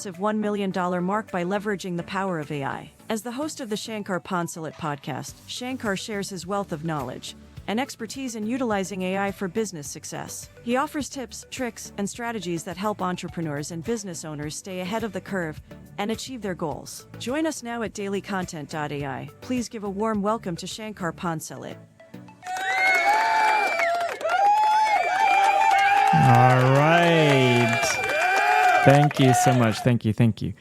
$1 million mark by leveraging the power of AI. As the host of the Shankar Poncelet Podcast, Shankar shares his wealth of knowledge and expertise in utilizing AI for business success. He offers tips, tricks, and strategies that help entrepreneurs and business owners stay ahead of the curve and achieve their goals. Join us now at dailycontent.ai. Please give a warm welcome to Shankar Poncelet. All right. Thank you so much. Thank you.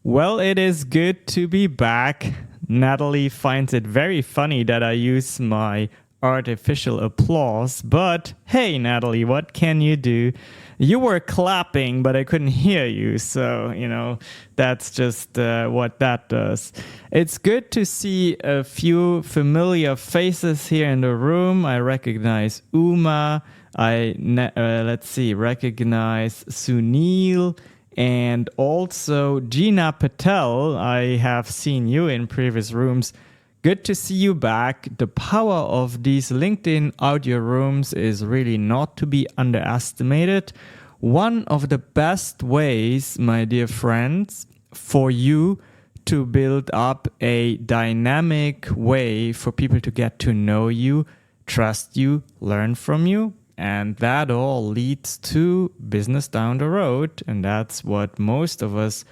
Well, it is good to be back. Natalie finds it very funny that I use my artificial applause, but hey, Natalie, what can you do? You were clapping, but I couldn't hear you, so, that's just what that does. It's good to see a few familiar faces here in the room. I recognize Uma. Recognize Sunil and also Gina Patel. I have seen you in previous rooms. Good to see you back. The power of these LinkedIn audio rooms is really not to be underestimated. One of the best ways, my dear friends, for you to build up a dynamic way for people to get to know you, trust you, learn from you. And that all leads to business down the road. And that's what most of us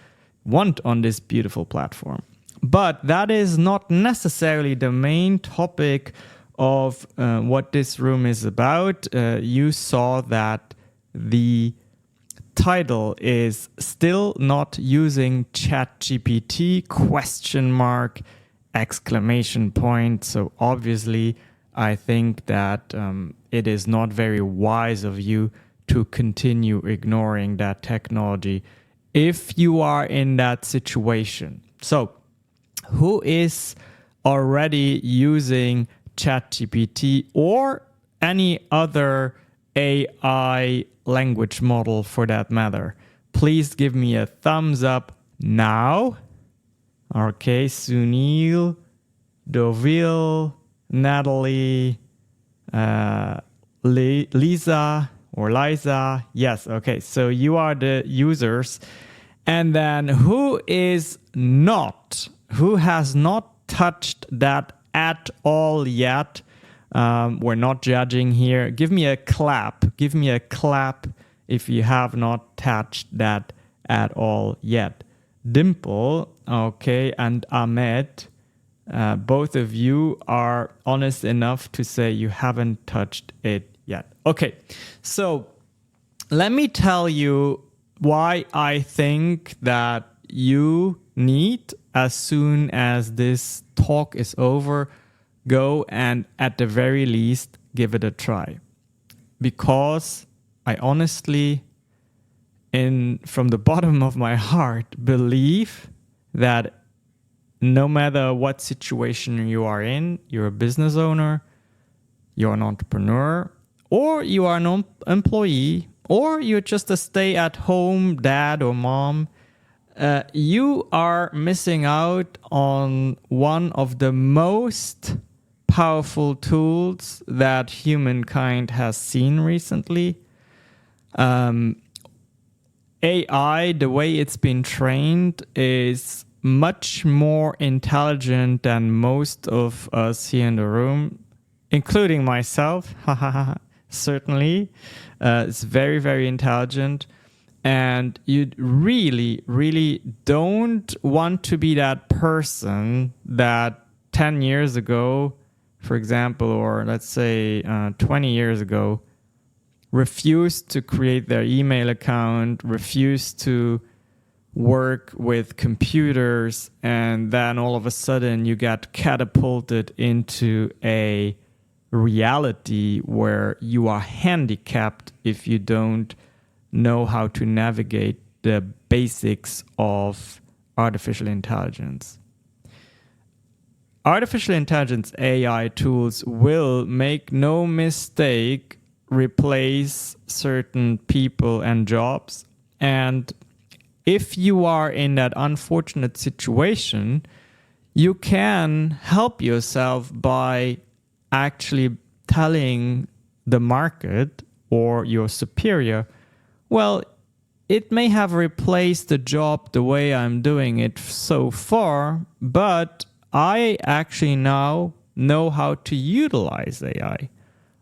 want on this beautiful platform. But that is not necessarily the main topic of what this room is about. You saw that the title is still not using ChatGPT, ? So obviously, I think that it is not very wise of you to continue ignoring that technology if you are in that situation. So, who is already using ChatGPT or any other AI language model for that matter? Please give me a thumbs up now. Okay, Sunil, Dovil, Natalie, Lisa or Liza. Yes, okay. So you are the users. And then who has not touched that at all yet? We're not judging here. Give me a clap if you have not touched that at all yet. Dimple, okay, and Ahmed. Both of you are honest enough to say you haven't touched it yet. Okay, so let me tell you why I think that you need, as soon as this talk is over, go and at the very least give it a try. Because I honestly, from the bottom of my heart, believe that no matter what situation you are in, you're a business owner, you're an entrepreneur, or you are an employee, or you're just a stay-at-home dad or mom, you are missing out on one of the most powerful tools that humankind has seen recently. AI, the way it's been trained, is much more intelligent than most of us here in the room, including myself. Certainly. It's very, very intelligent. And you really, really don't want to be that person that 10 years ago, for example, or let's say 20 years ago, refused to create their email account, refused to work with computers, and then all of a sudden you get catapulted into a reality where you are handicapped if you don't know how to navigate the basics of artificial intelligence. Artificial intelligence AI tools will, make no mistake, replace certain people and jobs. And if you are in that unfortunate situation, you can help yourself by actually telling the market or your superior, well, it may have replaced the job the way I'm doing it so far, but I actually now know how to utilize AI.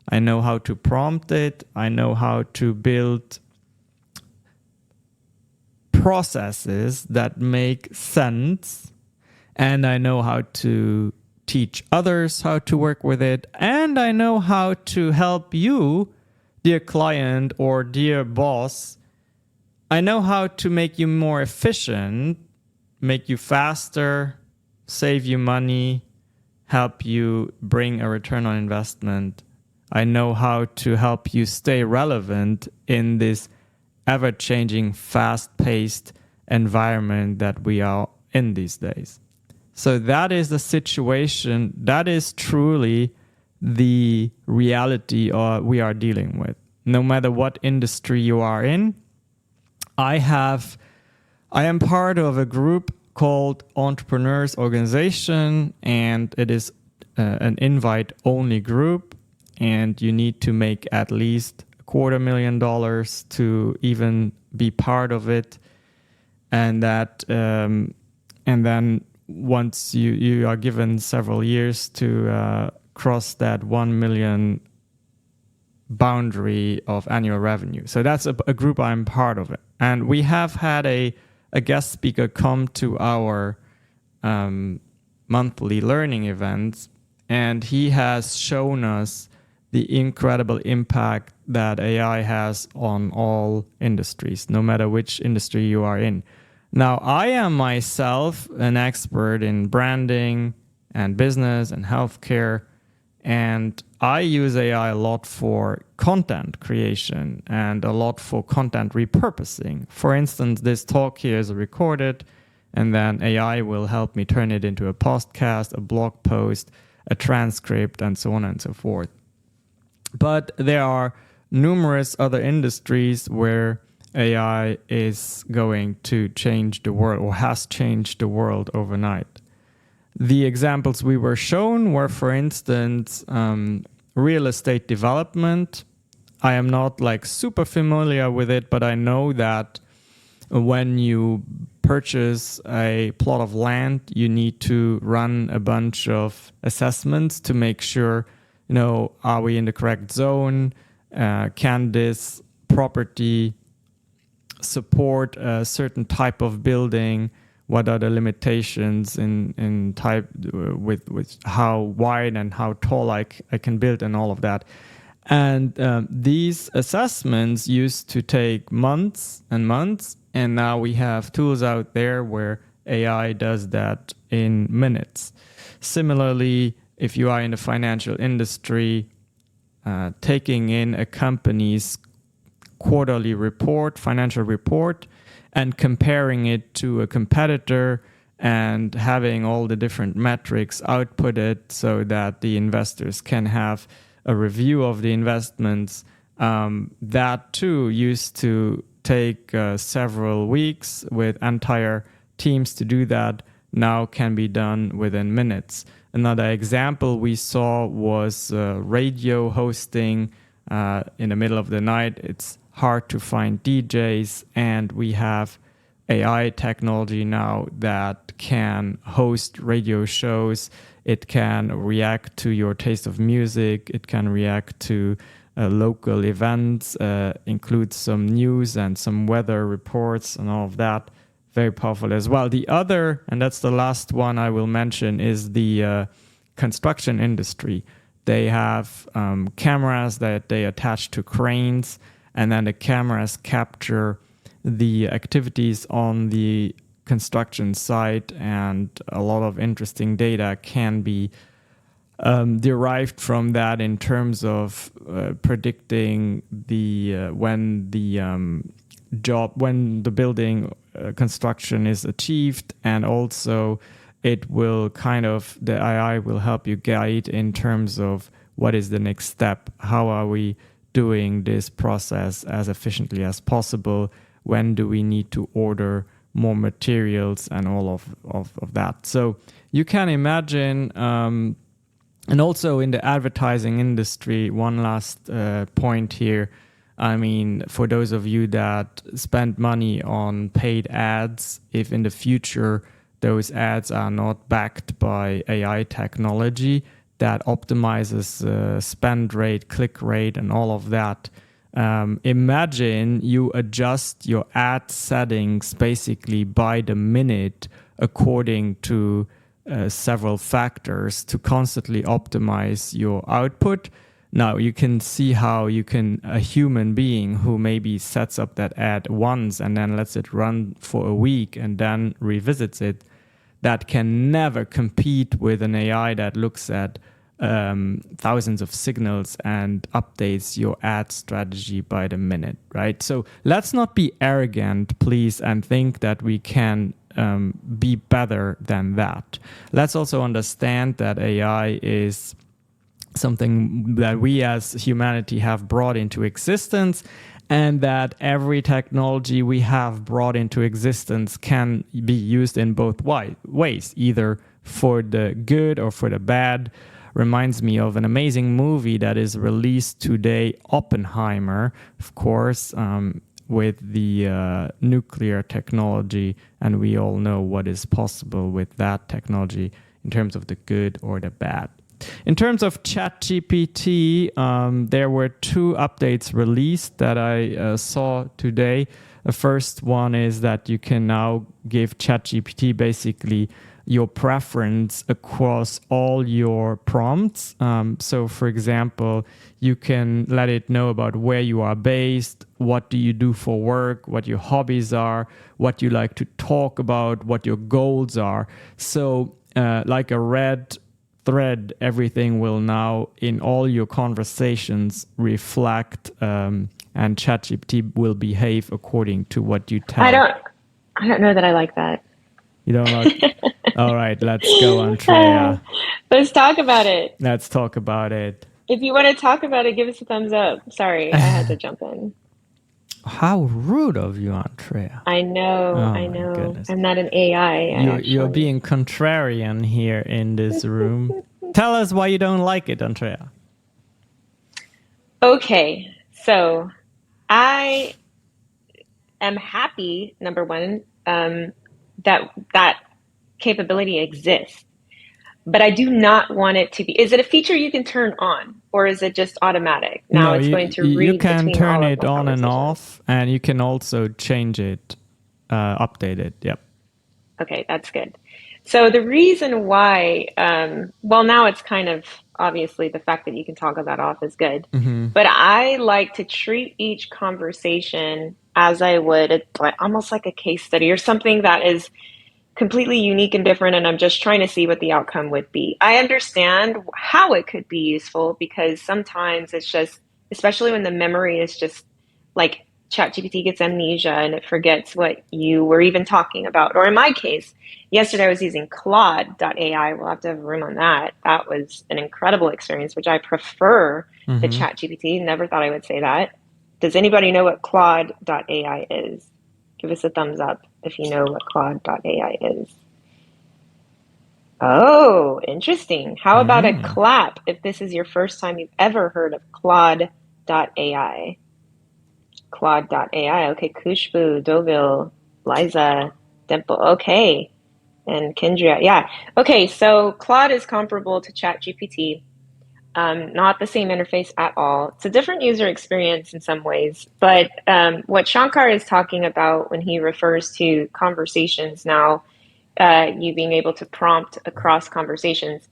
I know how to prompt it. I know how to build processes that make sense. And I know how to teach others how to work with it. And I know how to help you, dear client or dear boss. I know how to make you more efficient, make you faster, save you money, help you bring a return on investment. I know how to help you stay relevant in this ever-changing, fast-paced environment that we are in these days. So that is the situation. That is truly the reality we are dealing with. No matter what industry you are in, I am part of a group called Entrepreneurs Organization, and it is an invite-only group, and you need to make at least $250,000 to even be part of it, and that, and then once you are given several years to cross that 1 million boundary of annual revenue. So that's a group I'm part of it, and we have had a guest speaker come to our monthly learning events, and he has shown us the incredible impact that AI has on all industries, no matter which industry you are in. Now, I am myself an expert in branding and business and healthcare, and I use AI a lot for content creation and a lot for content repurposing. For instance, this talk here is recorded, and then AI will help me turn it into a podcast, a blog post, a transcript, and so on and so forth. But there are numerous other industries where AI is going to change the world or has changed the world overnight. The examples we were shown were, for instance, real estate development. I am not like super familiar with it, but I know that when you purchase a plot of land, you need to run a bunch of assessments to make sure, are we in the correct zone? Can this property support a certain type of building? What are the limitations in type with how wide and how tall I can build and all of that? And these assessments used to take months and months, and now we have tools out there where AI does that in minutes. Similarly, if you are in the financial industry, taking in a company's quarterly report, financial report, and comparing it to a competitor and having all the different metrics outputted so that the investors can have a review of the investments. That too used to take several weeks with entire teams to do that. Now can be done within minutes. Another example we saw was radio hosting in the middle of the night. It's hard to find DJs, and we have AI technology now that can host radio shows. It can react to your taste of music. It can react to local events, include some news and some weather reports and all of that. Very powerful as well. The other, and that's the last one I will mention, is the construction industry. They have cameras that they attach to cranes, and then the cameras capture the activities on the construction site, and a lot of interesting data can be derived from that in terms of predicting when the building construction is achieved, and also the AI will help you guide in terms of what is the next step. How are we doing this process as efficiently as possible? When do we need to order more materials and all of that? So you can imagine, and also in the advertising industry, one last point here, I mean, for those of you that spend money on paid ads, if in the future those ads are not backed by AI technology that optimizes spend rate, click rate, and all of that, imagine you adjust your ad settings basically by the minute according to several factors to constantly optimize your output. Now you can see how a human being who maybe sets up that ad once and then lets it run for a week and then revisits it, that can never compete with an AI that looks at thousands of signals and updates your ad strategy by the minute, right? So let's not be arrogant, please, and think that we can be better than that. Let's also understand that AI is something that we as humanity have brought into existence, and that every technology we have brought into existence can be used in both ways, either for the good or for the bad. Reminds me of an amazing movie that is released today, Oppenheimer, of course, with the nuclear technology, and we all know what is possible with that technology in terms of the good or the bad. In terms of ChatGPT, there were 2 updates released that I saw today. The first one is that you can now give ChatGPT basically your preference across all your prompts. So, for example, you can let it know about where you are based, what do you do for work, what your hobbies are, what you like to talk about, what your goals are. So, like a red thread, everything will now in all your conversations reflect, and ChatGPT will behave according to what you tell. I don't know that I like that. You don't like? All right, let's go, Andrea. Let's talk about it. Let's talk about it. If you want to talk about it, give us a thumbs up. Sorry, I had to jump in. How rude of you, Andrea. I know. My goodness. I'm not an AI. You're being contrarian here in this room. Tell us why you don't like it, Andrea. Okay, so I am happy, number one, that capability exists. But I do not want it to be. Is it a feature you can turn on, or is it just automatic? Now it's going to read. You can between turn all it of the on and conversations. off, and you can also change it, update it. Yep. Okay, that's good. So the reason why, well, now it's kind of obviously the fact that you can toggle that off is good. Mm-hmm. But I like to treat each conversation as I would almost like a case study or something that is completely unique and different, and I'm just trying to see what the outcome would be. I understand how it could be useful because sometimes it's just, especially when the memory is just like ChatGPT gets amnesia and it forgets what you were even talking about. Or in my case, yesterday I was using Claude.ai. We'll have to have room on that. That was an incredible experience, which I prefer the ChatGPT. Never thought I would say that. Does anybody know what Claude.ai is? Give us a thumbs up if you know what Claude.ai is. Oh, interesting. How about a clap if this is your first time you've ever heard of Claude.ai? Claude.ai. Okay, Kushbu, Dovil, Liza, Dimple. Okay. And Kendria. Yeah. Okay, so Claude is comparable to ChatGPT. Not the same interface at all. It's a different user experience in some ways, but what Shankar is talking about when he refers to conversations now, you being able to prompt across conversations.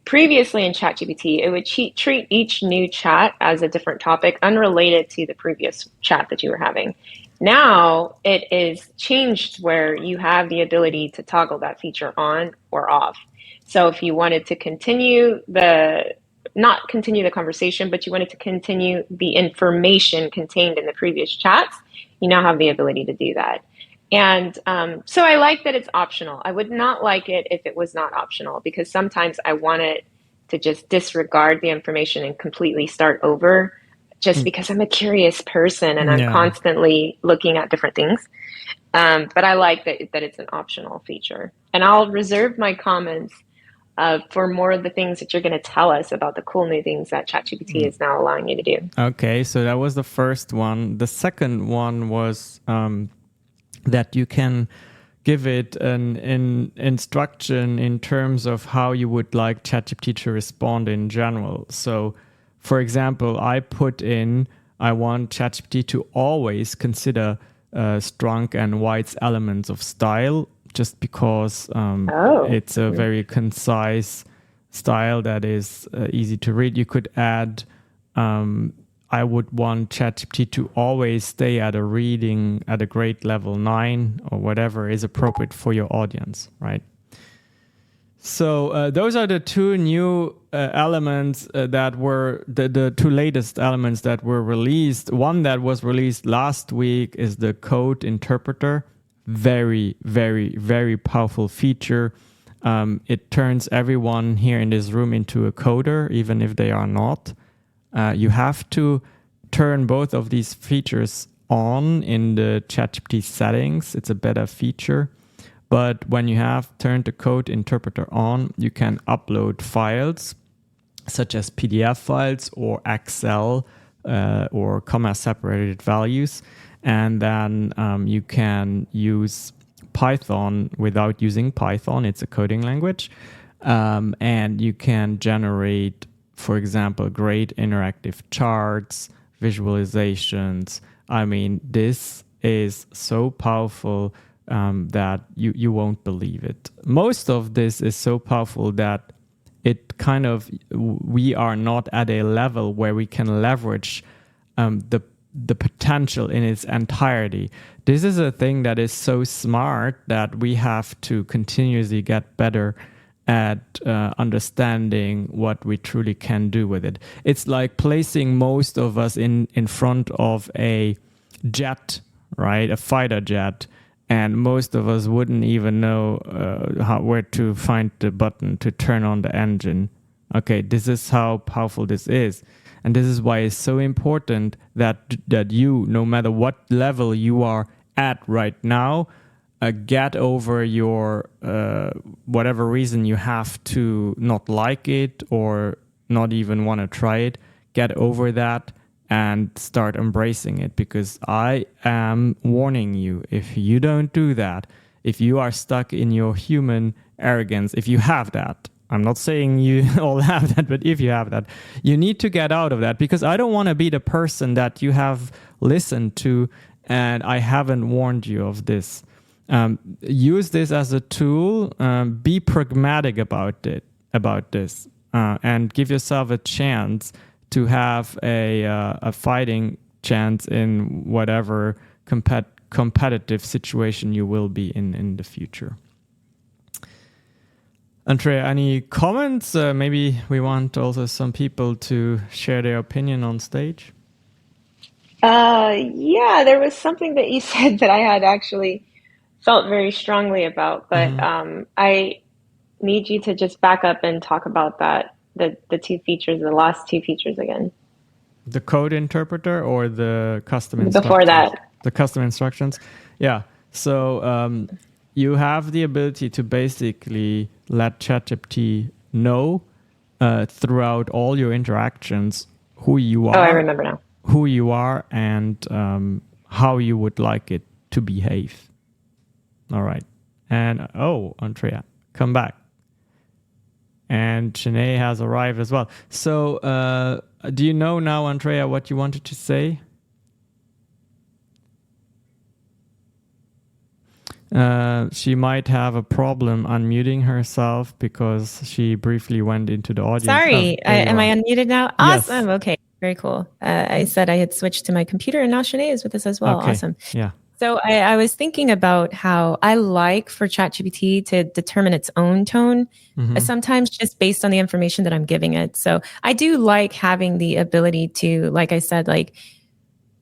Previously in ChatGPT, it would treat each new chat as a different topic unrelated to the previous chat that you were having. Now it is changed where you have the ability to toggle that feature on or off. So if you wanted to not continue the conversation, but you wanted to continue the information contained in the previous chats, you now have the ability to do that. And so I like that it's optional. I would not like it if it was not optional, because sometimes I want it to just disregard the information and completely start over just because I'm a curious person and I'm constantly looking at different things. But I like that it's an optional feature. And I'll reserve my comments for more of the things that you're going to tell us about the cool new things that ChatGPT is now allowing you to do. Okay, so that was the first one. The second one was that you can give it an instruction in terms of how you would like ChatGPT to respond in general. So, for example, I put in, I want ChatGPT to always consider Strunk and White's elements of style, just because it's a very concise style that is easy to read. You could add, I would want ChatGPT to always stay at a reading at a grade level 9 or whatever is appropriate for your audience, right? So those are the two new elements that were the two latest elements that were released. One that was released last week is the code interpreter. Very, very, very powerful feature. It turns everyone here in this room into a coder, even if they are not. You have to turn both of these features on in the ChatGPT settings. It's a beta feature. But when you have turned the code interpreter on, you can upload files such as PDF files or Excel or comma-separated values. And then you can use Python without using Python. It's a coding language. And you can generate, for example, great interactive charts, visualizations. I mean, this is so powerful that you won't believe it. Most of this is so powerful that it kind of, we are not at a level where we can leverage the potential in its entirety. This is a thing that is so smart that we have to continuously get better at understanding what we truly can do with it. It's like placing most of us in front of a jet, right? A fighter jet. And most of us wouldn't even know where to find the button to turn on the engine. Okay, this is how powerful this is. And this is why it's so important that you, no matter what level you are at right now, get over your whatever reason you have to not like it or not even want to try it. Get over that and start embracing it, because I am warning you, if you don't do that, if you are stuck in your human arrogance, if you have that, I'm not saying you all have that, but if you have that, you need to get out of that, because I don't want to be the person that you have listened to and I haven't warned you of this. Use this as a tool, be pragmatic about this, and give yourself a chance to have a fighting chance in whatever competitive situation you will be in the future. Andrea, any comments? Maybe we want also some people to share their opinion on stage. Yeah, there was something that you said that I had actually felt very strongly about, but I need you to just back up and talk about that, the two features, the last two features again. The code interpreter or the custom instructions? Before that. The custom instructions. Yeah. So you have the ability to basically let ChatGPT know throughout all your interactions who you are. Oh, I remember now. Who you are and how you would like it to behave. All right. And Andrea, come back. And Shanae has arrived as well. So do you know now, Andrea, what you wanted to say? She might have a problem unmuting herself because she briefly went into the audience. Sorry, am I unmuted now? Awesome. Yes. Okay, very cool. I said I had switched to my computer and now Shanae is with us as well. Okay. Awesome. Yeah. So I was thinking about how I like for ChatGPT to determine its own tone, sometimes just based on the information that I'm giving it. So I do like having the ability to, like I said, like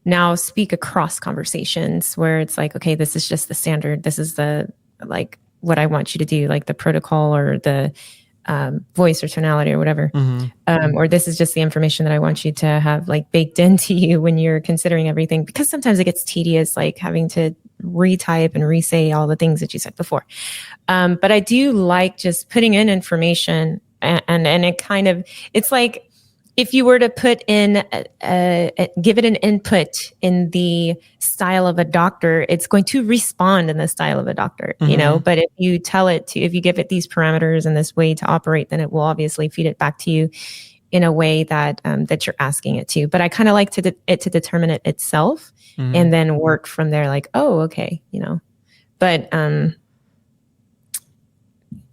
now speak across conversations where it's like, okay, this is just the standard. This is the, like what I want you to do, like the protocol or the voice or tonality or whatever. Or this is just the information that I want you to have like baked into you when you're considering everything, because sometimes it gets tedious, like having to retype and re-say all the things that you said before. But I do like just putting in information and it kind of, it's like if you were to put in, give it an input in the style of a doctor, it's going to respond in the style of a doctor, you know, but if you tell it to, if you give it these parameters and this way to operate, then it will obviously feed it back to you in a way that, that you're asking it to. But I kind of like it to determine it itself and then work from there like, oh, okay, you know, but,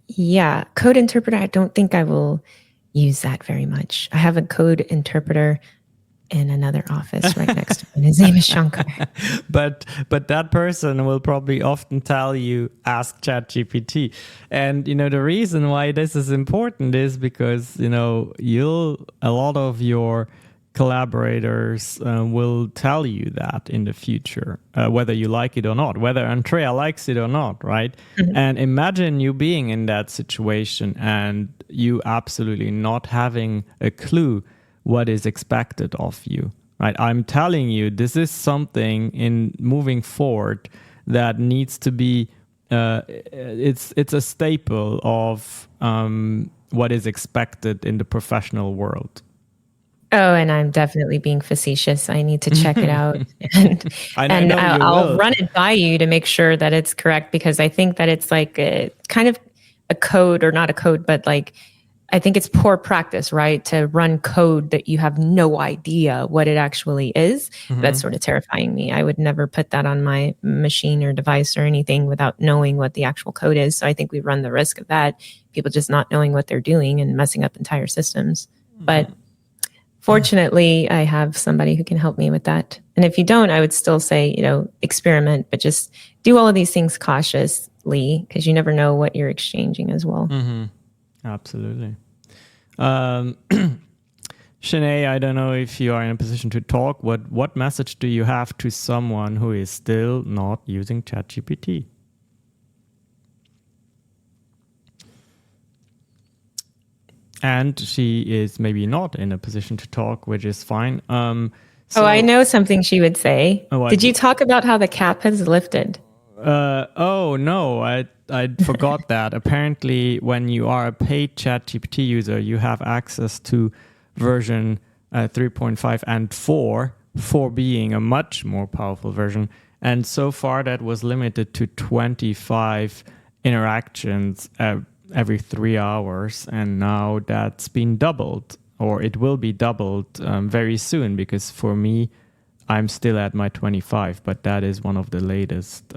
yeah, code interpreter, I don't think I will use that very much. I have a code interpreter in another office right next to me. His name is Shankar. But that person will probably often tell you, ask ChatGPT. And, you know, the reason why this is important is because, you know, a lot of your collaborators will tell you that in the future, whether you like it or not, whether Andrea likes it or not, right? And imagine you being in that situation and you absolutely not having a clue what is expected of you, right? I'm telling you, this is something in moving forward that needs to be, it's a staple of what is expected in the professional world. Oh, and I'm definitely being facetious. I need to check it out, and I'll run it by you to make sure that it's correct, because I think that it's like a kind of a code, or not a code, but like I think it's poor practice, right? To run code that you have no idea what it actually is. That's sort of terrifying me. I would never put that on my machine or device or anything without knowing what the actual code is. So I think we run the risk of that, people just not knowing what they're doing and messing up entire systems. But fortunately, I have somebody who can help me with that. And if you don't, I would still say, you know, experiment, but just do all of these things cautiously, because you never know what you're exchanging as well. Absolutely. Shanae, I don't know if you are in a position to talk. What message do you have to someone who is still not using ChatGPT? And she is maybe not in a position to talk, which is fine. I know something she would say. Did you talk about how the cap has lifted? Oh, no, I forgot that. Apparently, when you are a paid ChatGPT user, you have access to version 3.5 and 4 being a much more powerful version. And so far, that was limited to 25 interactions every 3 hours, and now that's been doubled, or it will be doubled very soon, because for me, I'm still at my 25, but that is one of the latest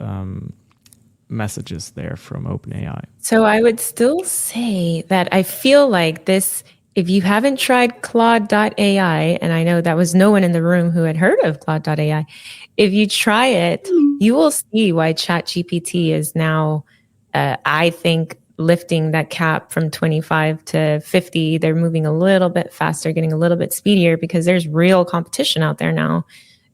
messages there from OpenAI. So I would still say that I feel like this, if you haven't tried Claude.ai, and I know that was no one in the room who had heard of Claude.ai, if you try it, you will see why ChatGPT is now, I think, lifting that cap from 25 to 50. They're moving a little bit faster, getting a little bit speedier, because there's real competition out there now.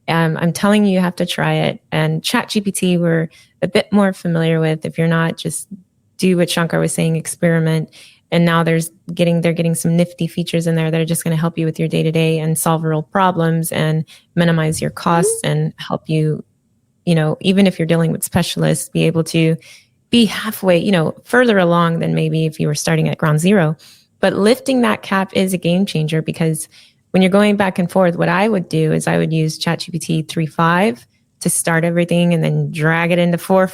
I'm telling you, you have to try it. And ChatGPT, we're a bit more familiar with. If you're not, just do what Shankar was saying, experiment. And now they're getting some nifty features in there that are just going to help you with your day-to-day and solve real problems and minimize your costs and help you, you know, even if you're dealing with specialists, be able to be halfway, you know, further along than maybe if you were starting at ground zero. But lifting that cap is a game changer, because when you're going back and forth, what I would do is I would use ChatGPT 3.5 to start everything, and then drag it into 4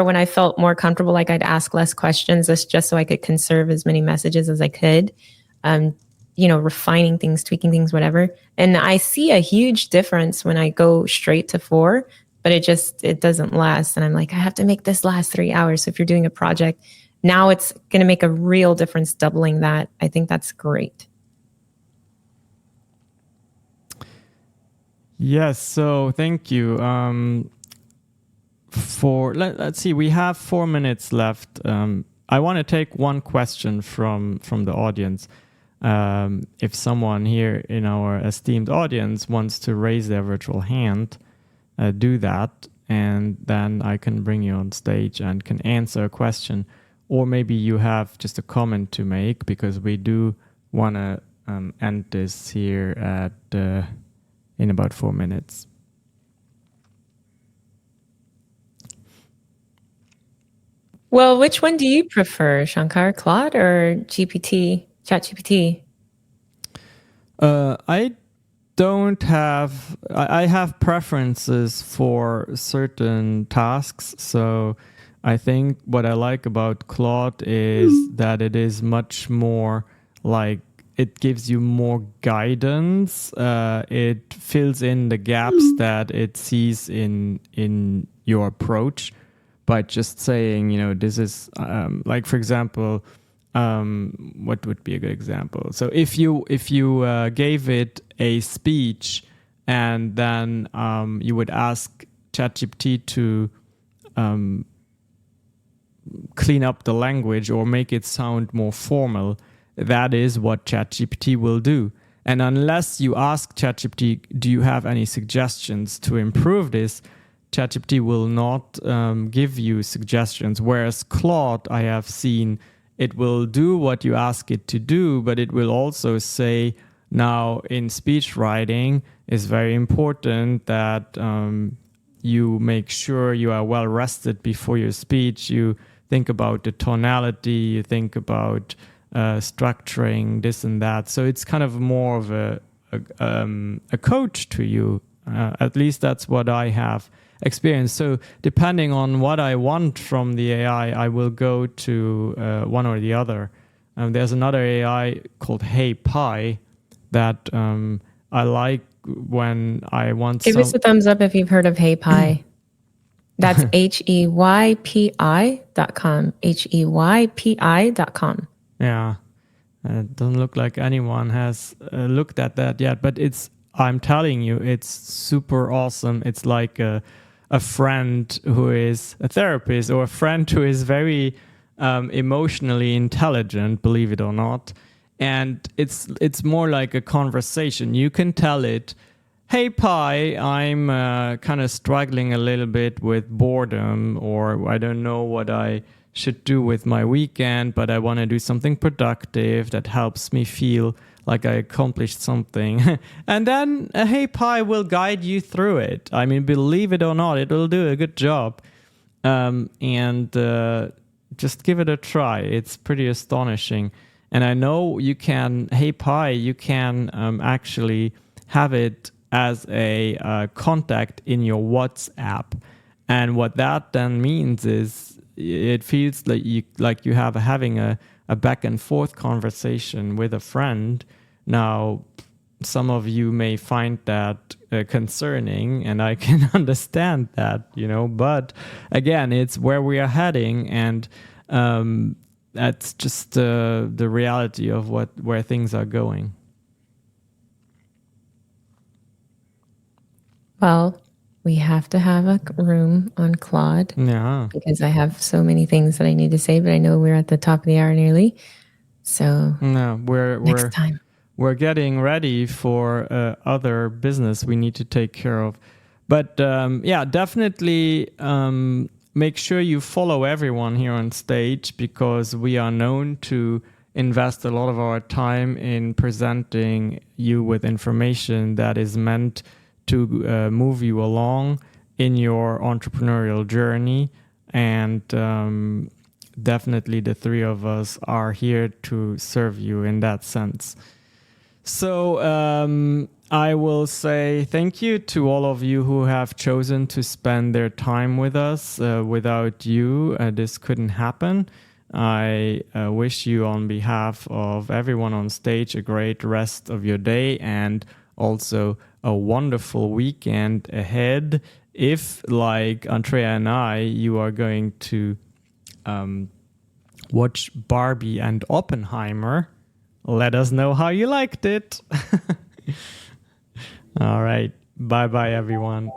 when I felt more comfortable, like I'd ask less questions, just so I could conserve as many messages as I could, you know, refining things, tweaking things, whatever. And I see a huge difference when I go straight to 4, but it doesn't last. And I'm like, I have to make this last 3 hours. So if you're doing a project, now it's going to make a real difference doubling that. I think that's great. Yes, so thank you. Let's see, we have 4 minutes left. I want to take one question from the audience. If someone here in our esteemed audience wants to raise their virtual hand, do that, and then I can bring you on stage and can answer a question. or maybe you have just a comment to make, because we do want to end this here at in about 4 minutes. Well, which one do you prefer, Shankar, Claude or GPT, ChatGPT? I don't have, I have preferences for certain tasks. So I think what I like about Claude is that it is much more like, it gives you more guidance. It fills in the gaps that it sees in your approach by just saying, this is like, for example, what would be a good example? So if you gave it a speech and then you would ask ChatGPT to clean up the language or make it sound more formal, that is what ChatGPT will do. And unless you ask ChatGPT, do you have any suggestions to improve this, ChatGPT will not give you suggestions. Whereas Claude, I have seen, it will do what you ask it to do, but it will also say, now in speech writing, it's very important that you make sure you are well rested before your speech. You think about the tonality, you think about structuring this and that. So it's kind of more of a coach to you. At least that's what I have experienced. So depending on what I want from the AI, I will go to one or the other. There's another AI called Hey Pi that I like when I want. Give us a thumbs up if you've heard of Hey Pi. That's HEYPI.com. HEYPI.com. Yeah. It doesn't look like anyone has looked at that yet, but I'm telling you, it's super awesome. It's like a friend who is a therapist, or a friend who is very emotionally intelligent, believe it or not. And it's more like a conversation. You can tell it, hey, Pi, I'm kind of struggling a little bit with boredom, or I don't know what I should do with my weekend, but I want to do something productive that helps me feel like I accomplished something. And then Hey Pi will guide you through it. I mean, believe it or not, it will do a good job. And just give it a try. It's pretty astonishing. And I know you can, Hey Pi, you can actually have it as a contact in your WhatsApp. And what that then means is it feels like you have having a back and forth conversation with a friend. Now, some of you may find that concerning, and I can understand that, but again, it's where we are heading, and that's just the reality of where things are going. Well, we have to have a room on Claude. Yeah. Because I have so many things that I need to say, but I know we're at the top of the hour nearly. So no, next time. We're getting ready for other business we need to take care of. But definitely make sure you follow everyone here on stage, because we are known to invest a lot of our time in presenting you with information that is meant to move you along in your entrepreneurial journey. And definitely the three of us are here to serve you in that sense. So I will say thank you to all of you who have chosen to spend their time with us. Without you, this couldn't happen. I wish you, on behalf of everyone on stage, a great rest of your day, and also a wonderful weekend ahead. If, like Andrea and I, you are going to watch Barbie and Oppenheimer, let us know how you liked it. All right. Bye-bye, everyone.